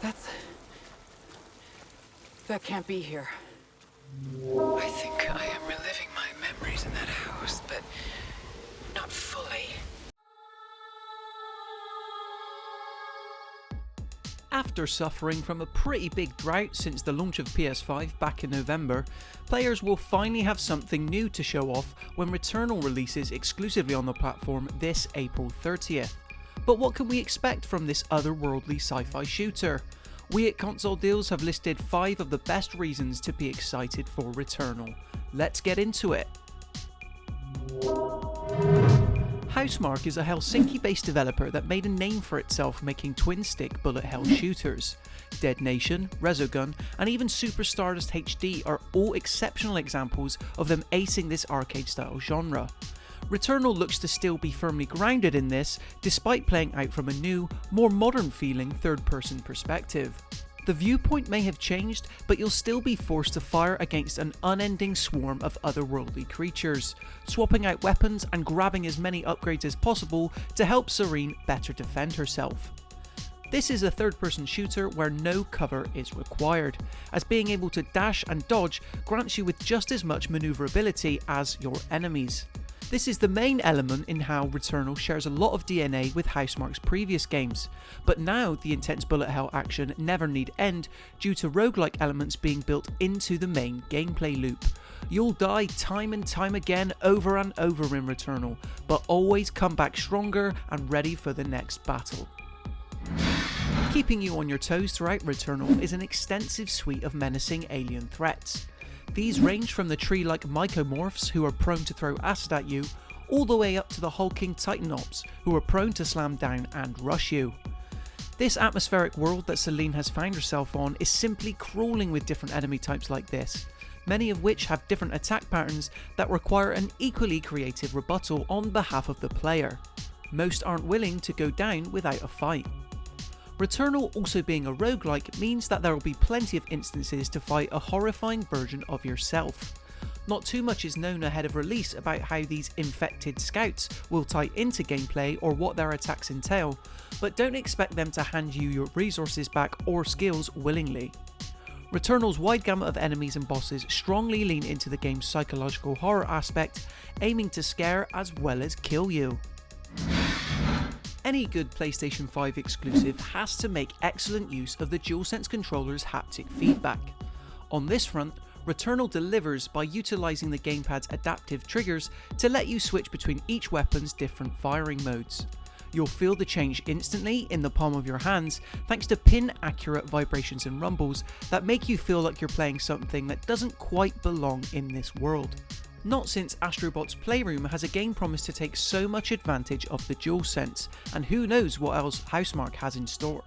That can't be here. I think I am reliving my memories in that house, but not fully. After suffering from a pretty big drought since the launch of PS5 back in November, players will finally have something new to show off when Returnal releases exclusively on the platform this April 30th. But what can we expect from this otherworldly sci-fi shooter? We at Console Deals have listed 5 of the best reasons to be excited for Returnal. Let's get into it. Housemarque is a Helsinki-based developer that made a name for itself making twin-stick bullet hell shooters. Dead Nation, Resogun, and even Super Stardust HD are all exceptional examples of them acing this arcade-style genre. Returnal looks to still be firmly grounded in this, despite playing out from a new, more modern-feeling third-person perspective. The viewpoint may have changed, but you'll still be forced to fire against an unending swarm of otherworldly creatures, swapping out weapons and grabbing as many upgrades as possible to help Serene better defend herself. This is a third-person shooter where no cover is required, as being able to dash and dodge grants you with just as much maneuverability as your enemies. This is the main element in how Returnal shares a lot of DNA with Housemarque's previous games, but now the intense bullet hell action never need end due to roguelike elements being built into the main gameplay loop. You'll die time and time again over and over in Returnal, but always come back stronger and ready for the next battle. Keeping you on your toes throughout Returnal is an extensive suite of menacing alien threats. These range from the tree-like mycomorphs who are prone to throw acid at you, all the way up to the hulking titanops who are prone to slam down and rush you. This atmospheric world that Celine has found herself on is simply crawling with different enemy types like this, many of which have different attack patterns that require an equally creative rebuttal on behalf of the player. Most aren't willing to go down without a fight. Returnal also being a roguelike means that there will be plenty of instances to fight a horrifying version of yourself. Not too much is known ahead of release about how these infected scouts will tie into gameplay or what their attacks entail, but don't expect them to hand you your resources back or skills willingly. Returnal's wide gamut of enemies and bosses strongly lean into the game's psychological horror aspect, aiming to scare as well as kill you. Any good PlayStation 5 exclusive has to make excellent use of the Dualsense controller's haptic feedback. On this front, Returnal delivers by utilising the gamepad's adaptive triggers to let you switch between each weapon's different firing modes. You'll feel the change instantly in the palm of your hands thanks to pin-accurate vibrations and rumbles that make you feel like you're playing something that doesn't quite belong in this world. Not since Astrobot's Playroom has a game promised to take so much advantage of the DualSense, and who knows what else Housemarque has in store.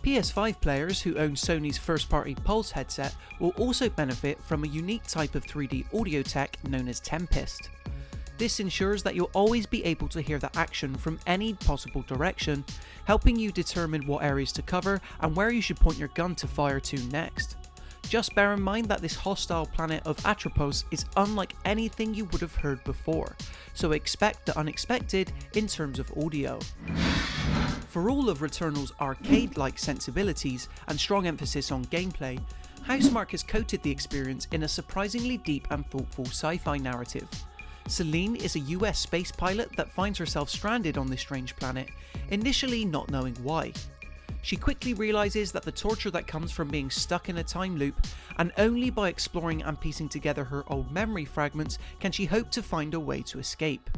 PS5 players who own Sony's first-party Pulse headset will also benefit from a unique type of 3D audio tech known as Tempest. This ensures that you'll always be able to hear the action from any possible direction, helping you determine what areas to cover and where you should point your gun to fire to next. Just bear in mind that this hostile planet of Atropos is unlike anything you would have heard before, so expect the unexpected in terms of audio. For all of Returnal's arcade-like sensibilities and strong emphasis on gameplay, Housemarque has coated the experience in a surprisingly deep and thoughtful sci-fi narrative. Celine is a US space pilot that finds herself stranded on this strange planet, initially not knowing why. She quickly realises that the torture that comes from being stuck in a time loop, and only by exploring and piecing together her old memory fragments can she hope to find a way to escape.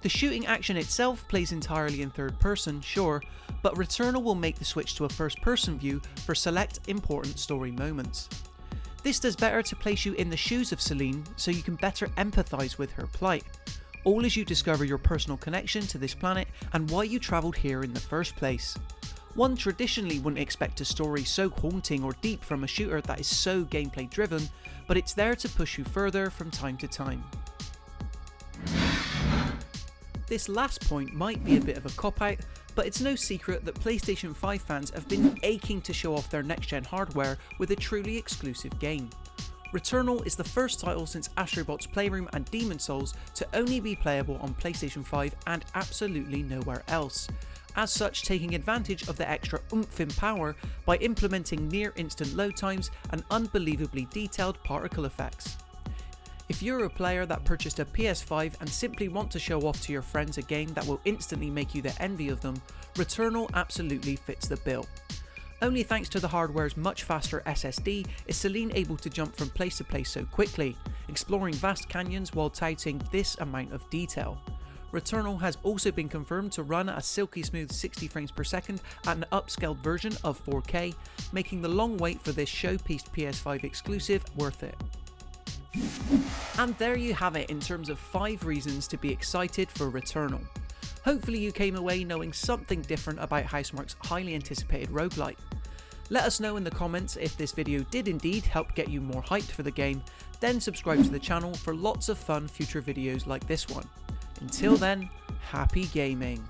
The shooting action itself plays entirely in third person, sure, but Returnal will make the switch to a first person view for select important story moments. This does better to place you in the shoes of Celine so you can better empathise with her plight, all as you discover your personal connection to this planet and why you travelled here in the first place. One traditionally wouldn't expect a story so haunting or deep from a shooter that is so gameplay driven, but it's there to push you further from time to time. This last point might be a bit of a cop-out, but it's no secret that PlayStation 5 fans have been aching to show off their next-gen hardware with a truly exclusive game. Returnal is the first title since Astrobot's Playroom and Demon's Souls to only be playable on PlayStation 5 and absolutely nowhere else. as such taking advantage of the extra oomph in power by implementing near instant load times and unbelievably detailed particle effects. If you're a player that purchased a PS5 and simply want to show off to your friends a game that will instantly make you the envy of them, Returnal absolutely fits the bill. Only thanks to the hardware's much faster SSD is Celine able to jump from place to place so quickly, exploring vast canyons while touting this amount of detail. Returnal has also been confirmed to run at a silky smooth 60 frames per second at an upscaled version of 4K, making the long wait for this showpiece PS5 exclusive worth it. And there you have it in terms of 5 reasons to be excited for Returnal. Hopefully you came away knowing something different about Housemarque's highly anticipated roguelike. Let us know in the comments if this video did indeed help get you more hyped for the game, then subscribe to the channel for lots of fun future videos like this one. Until then, happy gaming!